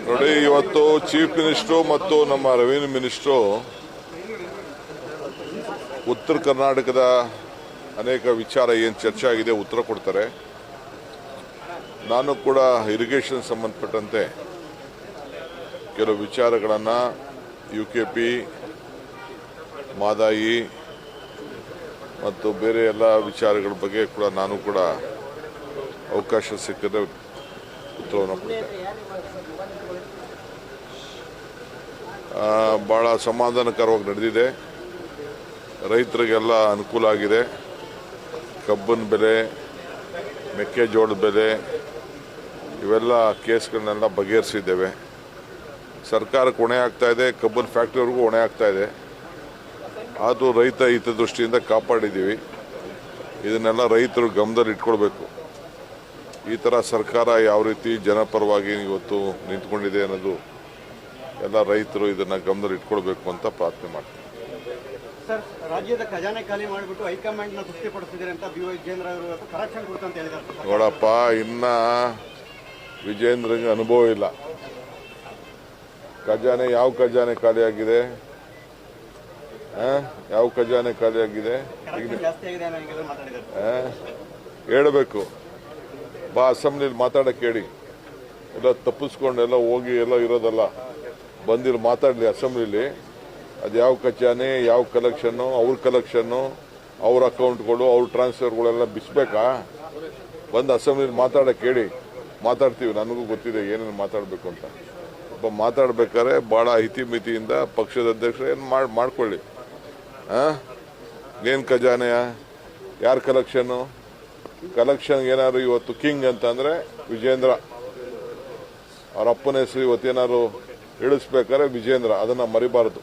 ನೋಡಿ, ಇವತ್ತು chief minister ಮತ್ತು ನಮ್ಮ ರೆವಿನ್ಯೂ ಮಿನಿಸ್ಟ್ರು ಉತ್ತರ ಕರ್ನಾಟಕದ ಅನೇಕ ವಿಚಾರ ಏನು ಚರ್ಚೆ ಆಗಿದೆ ಉತ್ತರ ಕೊಡ್ತಾರೆ. ನಾನು ಕೂಡ ಇರಿಗೇಷನ್ ಸಂಬಂಧಪಟ್ಟಂತೆ ಕೆಲವು ವಿಚಾರಗಳನ್ನು UKP, ಮಾದಾಯಿ ಮತ್ತು ಬೇರೆ ಎಲ್ಲ ವಿಚಾರಗಳ ಬಗ್ಗೆ ಕೂಡ ನಾನು ಕೂಡ ಅವಕಾಶ ಸಿಕ್ಕಿದ್ರೆ ಉತ್ತರವನ್ನು ಕೊಡ್ತೇನೆ. ಭಾಳ ಸಮಾಧಾನಕರವಾಗಿ ನಡೆದಿದೆ. ರೈತರಿಗೆಲ್ಲ ಅನುಕೂಲ ಆಗಿದೆ. ಕಬ್ಬಿನ ಬೆಲೆ, ಮೆಕ್ಕೆಜೋಳದ ಬೆಲೆ ಇವೆಲ್ಲ ಕೇಸ್ಗಳನ್ನೆಲ್ಲ ಬಗೆಹರಿಸಿದ್ದೇವೆ. ಸರ್ಕಾರಕ್ಕೆ ಹೊಣೆ ಆಗ್ತಾ ಇದೆ, ಕಬ್ಬಿನ ಫ್ಯಾಕ್ಟ್ರಿವರೆಗೂ ಹೊಣೆ ಆಗ್ತಾ ಇದೆ. ಆದರೂ ರೈತ ಹಿತದೃಷ್ಟಿಯಿಂದ ಕಾಪಾಡಿದ್ದೀವಿ. ಇದನ್ನೆಲ್ಲ ರೈತರು ಗಮನದಲ್ಲಿ ಇಟ್ಕೊಳ್ಬೇಕು. ಈ ಥರ ಸರ್ಕಾರ ಯಾವ ರೀತಿ ಜನಪರವಾಗಿ ಇವತ್ತು ನಿಂತ್ಕೊಂಡಿದೆ ಅನ್ನೋದು ಎಲ್ಲ ರೈತರು ಇದನ್ನು ಗಮನದಲ್ಲಿ ಇಟ್ಕೊಳ್ಬೇಕು ಅಂತ ಪ್ರಾರ್ಥನೆ ಮಾಡ್ತೀನಿ. ಸರ್, ರಾಜ್ಯದ ಖಜಾನೆ ಖಾಲಿ ಮಾಡಿಬಿಟ್ಟು ಹೈಕಮಾಂಡ್ನ ತೃಪ್ತಿಪಡಿಸಿದ್ದಾರೆ ಅಂತ ವಿಜೇಂದ್ರ ಅವರು ಕರೆಕ್ಷನ್ ಕೊಡ್ತು ಅಂತ ಹೇಳಿದ್ದಾರೆ. ನೋಡಪ್ಪ, ಇನ್ನ ವಿಜೇಂದ್ರಂಗೆ ಅನುಭವ ಇಲ್ಲ. ಖಜಾನೆ ಯಾವ ಖಜಾನೆ ಖಾಲಿಯಾಗಿದೆ? ಯಾವ ಖಜಾನೆ ಖಾಲಿಯಾಗಿದೆ ಹೇಳಬೇಕು. ಬಾ, ಅಸೆಂಬ್ಲಿಲಿ ಮಾತಾಡಕ್ಕೆ ಹೇಳಿ. ಎಲ್ಲ ತಪ್ಪಿಸ್ಕೊಂಡು ಎಲ್ಲ ಹೋಗಿ ಎಲ್ಲ ಇರೋದಲ್ಲ, ಬಂದಿಲ್ಲಿ ಮಾತಾಡಲಿ ಅಸೆಂಬ್ಲಿಲಿ. ಅದು ಯಾವ ಖಜಾನೆ, ಯಾವ ಕಲೆಕ್ಷನ್ನು, ಅವ್ರ ಕಲೆಕ್ಷನ್ನು, ಅವ್ರ ಅಕೌಂಟ್ಗಳು, ಅವ್ರ ಟ್ರಾನ್ಸ್ಫರ್ಗಳೆಲ್ಲ ಬಿಸ್ಬೇಕಾ? ಬಂದು ಅಸೆಂಬ್ಲಿಲಿ ಮಾತಾಡಕ್ಕೆ ಹೇಳಿ. ಮಾತಾಡ್ತೀವಿ. ನನಗೂ ಗೊತ್ತಿದೆ ಏನೇನು ಮಾತಾಡಬೇಕು ಅಂತ. ಒಬ್ಬ ಮಾತಾಡ್ಬೇಕಾದ್ರೆ ಭಾಳ ಹಿತಿಮಿತಿಯಿಂದ ಪಕ್ಷದ ಅಧ್ಯಕ್ಷರು ಏನು ಮಾಡ್ಕೊಳ್ಳಿ. ಏನು ಖಜಾನೆಯ, ಯಾರ ಕಲೆಕ್ಷನ್ನು? ಕಲೆಕ್ಷನ್ ಏನಾದ್ರು ಇವತ್ತು ಕಿಂಗ್ ಅಂತಂದರೆ ವಿಜೇಂದ್ರ. ಅವ್ರ ಅಪ್ಪನ ಹೆಸರು ಇವತ್ತೇನಾದ್ರು ಇಳಿಸ್ಬೇಕಾದ್ರೆ ವಿಜೇಂದ್ರ. ಅದನ್ನು ಮರಿಬಾರದು.